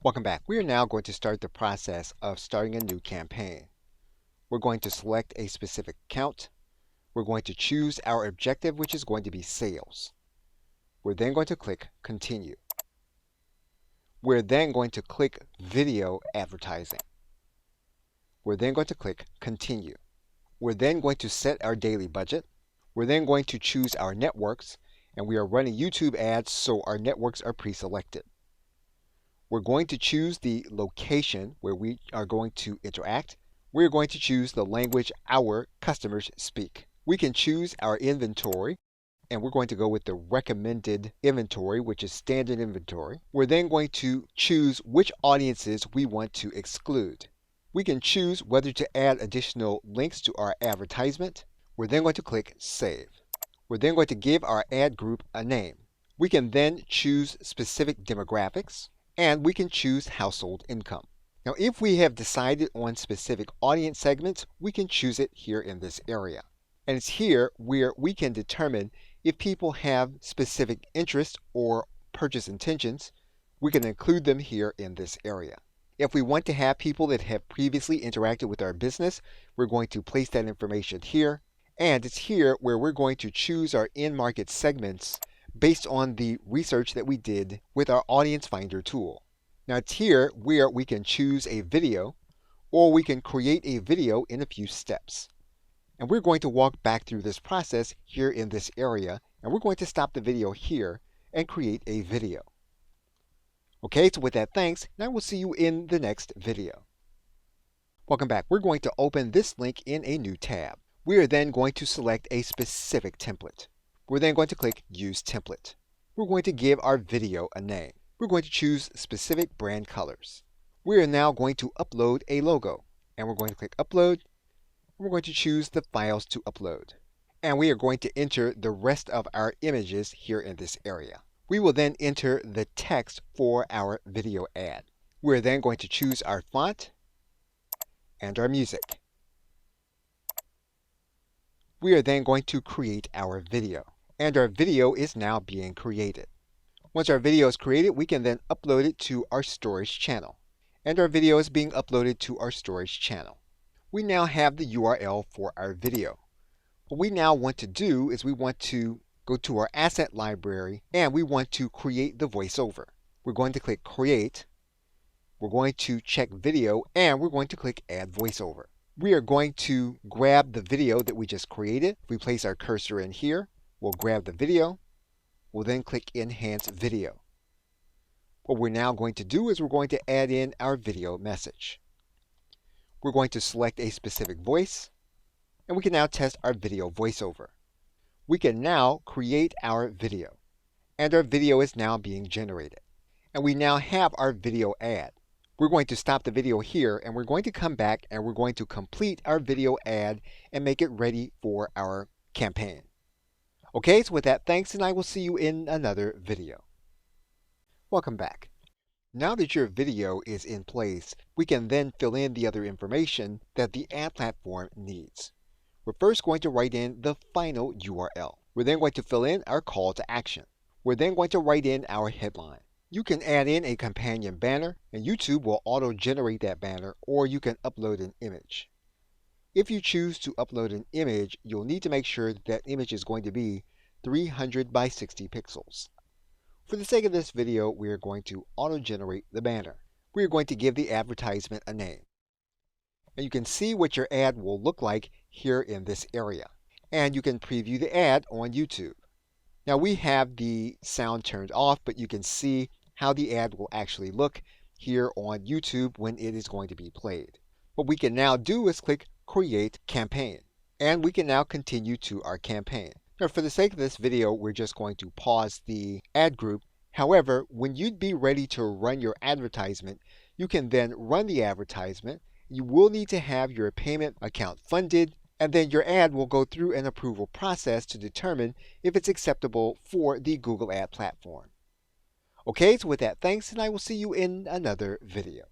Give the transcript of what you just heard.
Welcome back. We are now going to start the process of starting a new campaign. We're going to select a specific account. We're going to choose our objective, which is going to be sales. We're then going to click Continue. We're then going to click Video Advertising. We're then going to click Continue. We're then going to set our daily budget. We're then going to choose our networks, and we are running YouTube ads, so our networks are pre-selected. We're going to choose the location where we are going to interact. We're going to choose the language our customers speak. We can choose our inventory, and we're going to go with the recommended inventory, which is standard inventory. We're then going to choose which audiences we want to exclude. We can choose whether to add additional links to our advertisement. We're then going to click Save. We're then going to give our ad group a name. We can then choose specific demographics, and we can choose household income. Now, if we have decided on specific audience segments, we can choose it here in this area. And it's here where we can determine if people have specific interests or purchase intentions. We can include them here in this area. If we want to have people that have previously interacted with our business, we're going to place that information here. And it's here where we're going to choose our in-market segments based on the research that we did with our Audience Finder tool. Now it's here where we can choose a video, or we can create a video in a few steps. And we're going to walk back through this process here in this area, and we're going to stop the video here and create a video. Okay, so with that, thanks, and I will see you in the next video. Welcome back. We're going to open this link in a new tab. We are then going to select a specific template. We're then going to click Use Template. We're going to give our video a name. We're going to choose specific brand colors. We are now going to upload a logo, and we're going to click Upload. We're going to choose the files to upload. And we are going to enter the rest of our images here in this area. We will then enter the text for our video ad. We're then going to choose our font and our music. We are then going to create our video. And our video is now being created. Once our video is created, we can then upload it to our storage channel. And our video is being uploaded to our storage channel. We now have the URL for our video. What we now want to do is we want to go to our asset library, and we want to create the voiceover. We're going to click Create. We're going to check Video, and we're going to click Add Voiceover. We are going to grab the video that we just created. We place our cursor in here. We'll grab the video. We'll then click Enhance Video. What we're now going to do is we're going to add in our video message. We're going to select a specific voice, and we can now test our video voiceover. We can now create our video, and our video is now being generated. And we now have our video ad. We're going to stop the video here, and we're going to come back and we're going to complete our video ad and make it ready for our campaign. Okay, so with that, thanks, and I will see you in another video. Welcome back. Now that your video is in place, we can then fill in the other information that the ad platform needs. We're first going to write in the final URL. We're then going to fill in our call to action. We're then going to write in our headline. You can add in a companion banner, and YouTube will auto-generate that banner, or you can upload an image. If you choose to upload an image, you'll need to make sure that that image is going to be 300 by 60 pixels. For the sake of this video, we are going to auto-generate the banner. We are going to give the advertisement a name. And you can see what your ad will look like here in this area. And you can preview the ad on YouTube. Now we have the sound turned off, but you can see how the ad will actually look here on YouTube when it is going to be played. What we can now do is click Create Campaign. And we can now continue to our campaign. Now for the sake of this video, we're just going to pause the ad group. However, when you'd be ready to run your advertisement, you can then run the advertisement. You will need to have your payment account funded, and then your ad will go through an approval process to determine if it's acceptable for the Google Ad platform. Okay, so with that, thanks, and I will see you in another video.